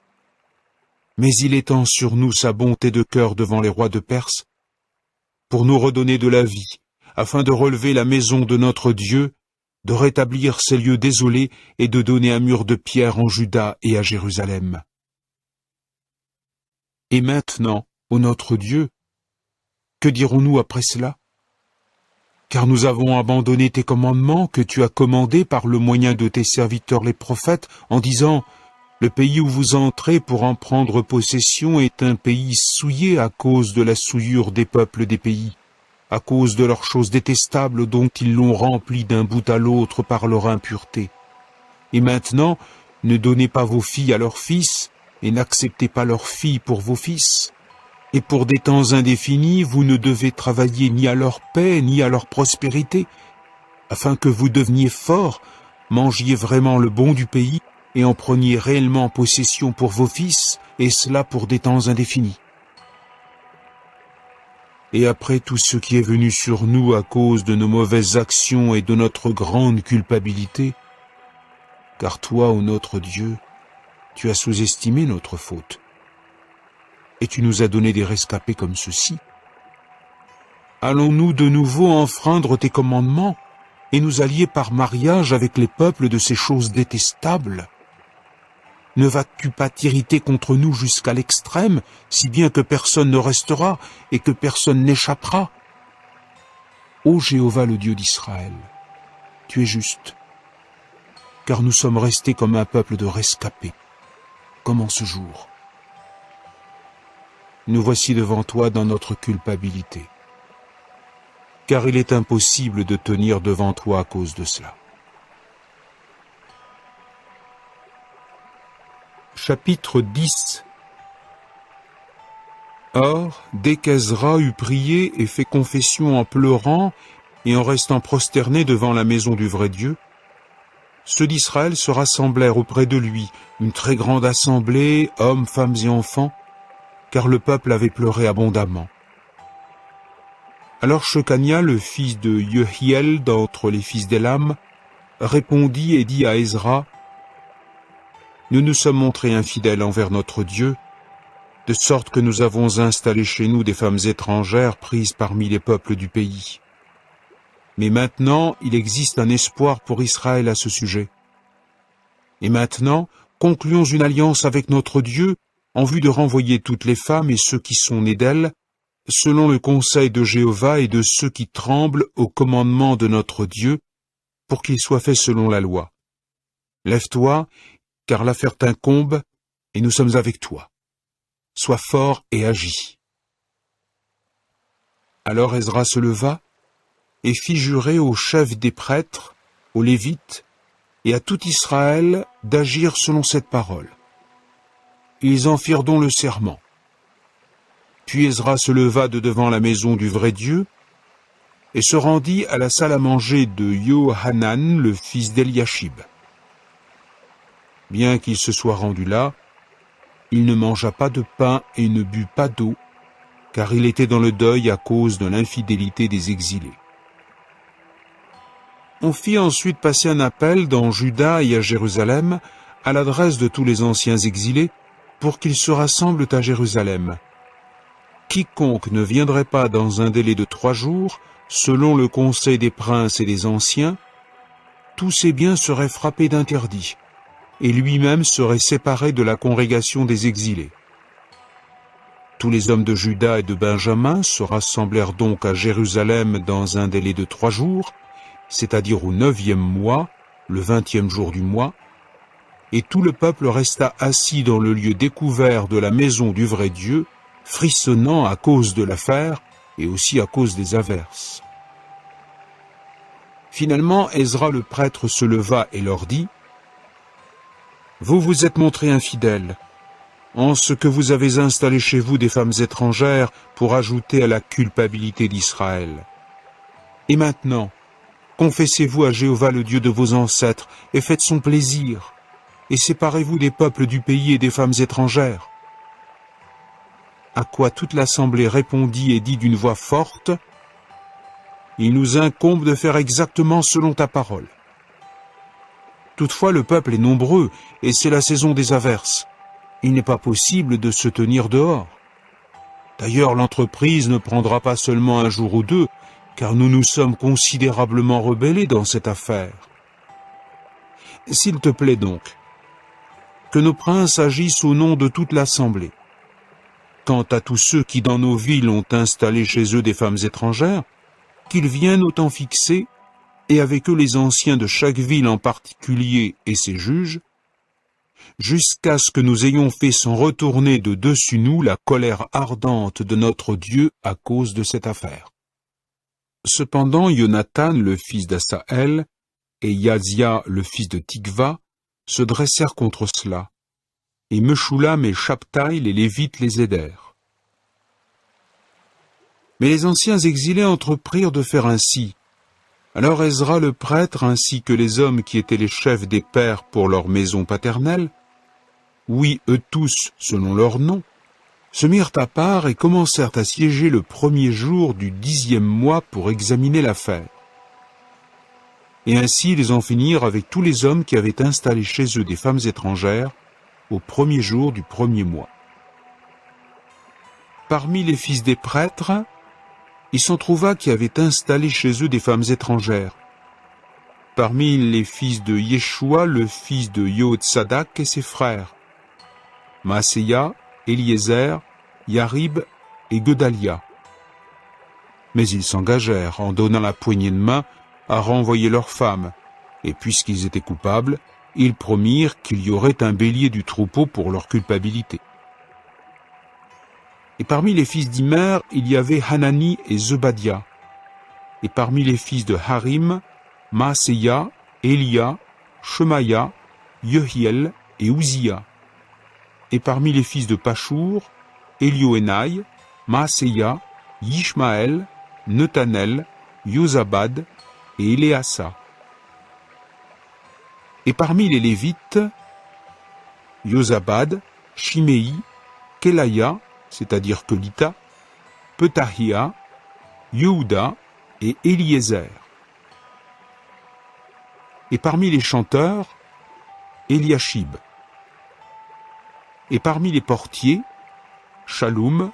Mais il étend sur nous sa bonté de cœur devant les rois de Perse, pour nous redonner de la vie, afin de relever la maison de notre Dieu, de rétablir ces lieux désolés et de donner un mur de pierre en Juda et à Jérusalem. Et maintenant, ô notre Dieu, que dirons-nous après cela? Car nous avons abandonné tes commandements que tu as commandés par le moyen de tes serviteurs les prophètes, en disant « Le pays où vous entrez pour en prendre possession est un pays souillé à cause de la souillure des peuples des pays, à cause de leurs choses détestables dont ils l'ont rempli d'un bout à l'autre par leur impureté. Et maintenant, ne donnez pas vos filles à leurs fils, et n'acceptez pas leurs filles pour vos fils. Et pour des temps indéfinis, vous ne devez travailler ni à leur paix, ni à leur prospérité, afin que vous deveniez forts, mangiez vraiment le bon du pays, et en preniez réellement possession pour vos fils, et cela pour des temps indéfinis. Et après tout ce qui est venu sur nous à cause de nos mauvaises actions et de notre grande culpabilité, car toi, ô notre Dieu, tu as sous-estimé notre faute, et tu nous as donné des rescapés comme ceux-ci. Allons-nous de nouveau enfreindre tes commandements et nous allier par mariage avec les peuples de ces choses détestables? Ne vas-tu pas t'irriter contre nous jusqu'à l'extrême, si bien que personne ne restera et que personne n'échappera? Ô Jéhovah le Dieu d'Israël, tu es juste, car nous sommes restés comme un peuple de rescapés, comme en ce jour. Nous voici devant toi dans notre culpabilité, car il est impossible de tenir devant toi à cause de cela. Chapitre 10. Or, dès qu'Ezra eut prié et fait confession en pleurant et en restant prosterné devant la maison du vrai Dieu, ceux d'Israël se rassemblèrent auprès de lui, une très grande assemblée, hommes, femmes et enfants, car le peuple avait pleuré abondamment. Alors Shekania, le fils de Yehiel d'entre les fils d'Élam, répondit et dit à Ezra, « Nous nous sommes montrés infidèles envers notre Dieu, de sorte que nous avons installé chez nous des femmes étrangères prises parmi les peuples du pays. Mais maintenant, il existe un espoir pour Israël à ce sujet. Et maintenant, concluons une alliance avec notre Dieu en vue de renvoyer toutes les femmes et ceux qui sont nés d'elles, selon le conseil de Jéhovah et de ceux qui tremblent au commandement de notre Dieu, pour qu'il soit fait selon la loi. Lève-toi, car l'affaire t'incombe, et nous sommes avec toi. Sois fort et agis. » Alors Ezra se leva, et fit jurer aux chefs des prêtres, aux Lévites, et à tout Israël d'agir selon cette parole. Ils en firent donc le serment. Puis Ezra se leva de devant la maison du vrai Dieu, et se rendit à la salle à manger de Yohanan, le fils d'Eliashib. Bien qu'il se soit rendu là, il ne mangea pas de pain et ne but pas d'eau, car il était dans le deuil à cause de l'infidélité des exilés. On fit ensuite passer un appel dans Juda et à Jérusalem à l'adresse de tous les anciens exilés pour qu'ils se rassemblent à Jérusalem. Quiconque ne viendrait pas dans un délai de 3 jours selon le conseil des princes et des anciens, tous ses biens seraient frappés d'interdit, et lui-même serait séparé de la congrégation des exilés. Tous les hommes de Juda et de Benjamin se rassemblèrent donc à Jérusalem dans un délai de 3 jours, c'est-à-dire au 9e mois, le 20e jour du mois, et tout le peuple resta assis dans le lieu découvert de la maison du vrai Dieu, frissonnant à cause de l'affaire et aussi à cause des averses. Finalement, Ezra le prêtre se leva et leur dit : « Vous vous êtes montrés infidèles, en ce que vous avez installé chez vous des femmes étrangères pour ajouter à la culpabilité d'Israël. Et maintenant, confessez-vous à Jéhovah le Dieu de vos ancêtres et faites son plaisir, et séparez-vous des peuples du pays et des femmes étrangères. » À quoi toute l'assemblée répondit et dit d'une voix forte : « Il nous incombe de faire exactement selon ta parole. » Toutefois, le peuple est nombreux, et c'est la saison des averses. Il n'est pas possible de se tenir dehors. D'ailleurs, l'entreprise ne prendra pas seulement 1 jour ou 2, car nous nous sommes considérablement rebellés dans cette affaire. S'il te plaît donc, que nos princes agissent au nom de toute l'assemblée. Quant à tous ceux qui dans nos villes ont installé chez eux des femmes étrangères, qu'ils viennent au temps fixé, et avec eux les anciens de chaque ville en particulier et ses juges, jusqu'à ce que nous ayons fait s'en retourner de dessus nous la colère ardente de notre Dieu à cause de cette affaire. » Cependant, Jonathan, le fils d'Asaël, et Yazia, le fils de Tikva, se dressèrent contre cela, et Meshulam et Shabtai, les Lévites, les aidèrent. Mais les anciens exilés entreprirent de faire ainsi. Alors Ezra le prêtre, ainsi que les hommes qui étaient les chefs des pères pour leur maison paternelle, oui, eux tous, selon leur nom, se mirent à part et commencèrent à siéger le 1er jour du 10e mois pour examiner l'affaire. Et ainsi ils en finirent avec tous les hommes qui avaient installé chez eux des femmes étrangères au 1er jour du 1er mois. Parmi les fils des prêtres, il s'en trouva qui avaient installé chez eux des femmes étrangères. Parmi les fils de Yeshua, le fils de Yehotsadak et ses frères, Maaseya, Eliezer, Yarib et Gedalia. Mais ils s'engagèrent, en donnant la poignée de main, à renvoyer leurs femmes, et puisqu'ils étaient coupables, ils promirent qu'il y aurait un bélier du troupeau pour leur culpabilité. Et parmi les fils d'Imer, il y avait Hanani et Zebadia. Et parmi les fils de Harim, Maaseya, Elia, Shemaya, Yehiel et Uzia. Et parmi les fils de Pashur, Elioénaï, Maaseya, Yishmaël, Netanel, Yozabad et Éléasa. Et parmi les Lévites, Yozabad, Shimei, Kelaya, c'est-à-dire Kelita, Petahia, Yehuda et Eliezer. Et parmi les chanteurs, Eliashib. Et parmi les portiers, Shaloum,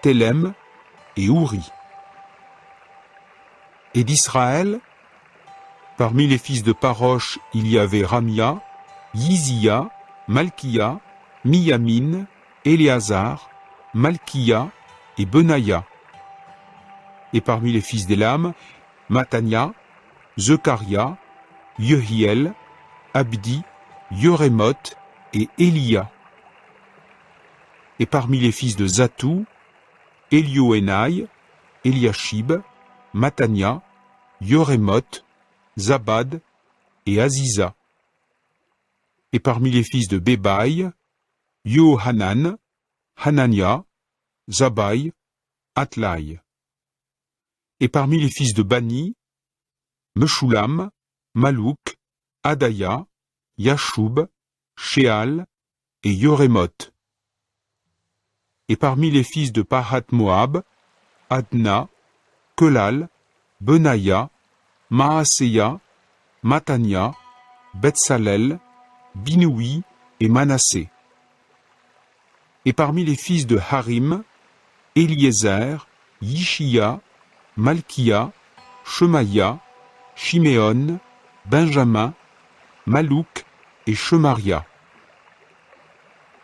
Telem et Ouri. Et d'Israël, parmi les fils de Parosh, il y avait Ramia, Yizia, Malkia, Miyamin, Éléazar, Malkia et Benaya. Et parmi les fils d'Élam, Matania, Zekaria, Yehiel, Abdi, Yorémoth et Élia. Et parmi les fils de Zatou, Elioénaï, Eliashib, Matania, Yorémoth, Zabad et Aziza. Et parmi les fils de Bébaï, Yohanan, Hanania, Zabaï, Atlaï. Et parmi les fils de Bani, Meshulam, Malouk, Adaya, Yashub, Sheal et Yorémoth. Et parmi les fils de Pahat-Moab, Adna, Kelal, Benaya, Maaseya, Matania, Betsalel, Binoui et Manassé. Et parmi les fils de Harim, Eliezer, Yishia, Malkia, Shemaïa, Shiméon, Benjamin, Malouk et Shemaria.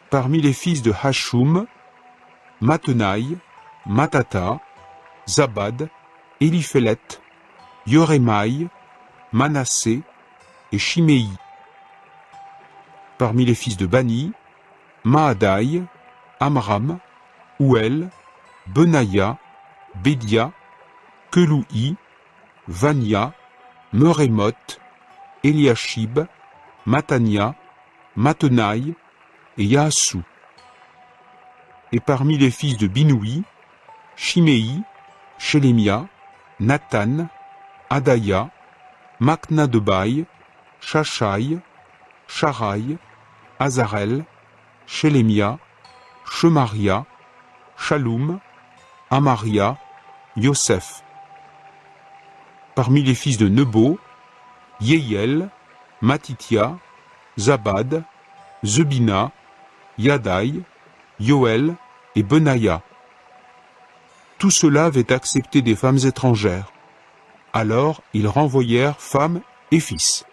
Parmi les fils de Hashum, Mattenaï, Matata, Zabad, Éliphélet, Yorémaï, Manassé et Chiméi. Parmi les fils de Bani, Maadaï, Amram, Ouel, Benaïa, Bédia, Keloui, Vania, Merémoth, Eliashib, Matania, Mattenaï et Yaassou. Et parmi les fils de Binoui, Chiméi, Shelemia, Nathan, Adaya, Maknadebaï, Shashaï, Sharaï, Azarel, Shelemia, Shemaria, Shaloum, Amaria, Yosef. Parmi les fils de Nebo, Yéiel, Matitia, Zabad, Zebina, Yadaï, Yoël et Benaïa. Tout cela avait accepté des femmes étrangères. Alors ils renvoyèrent femmes et fils.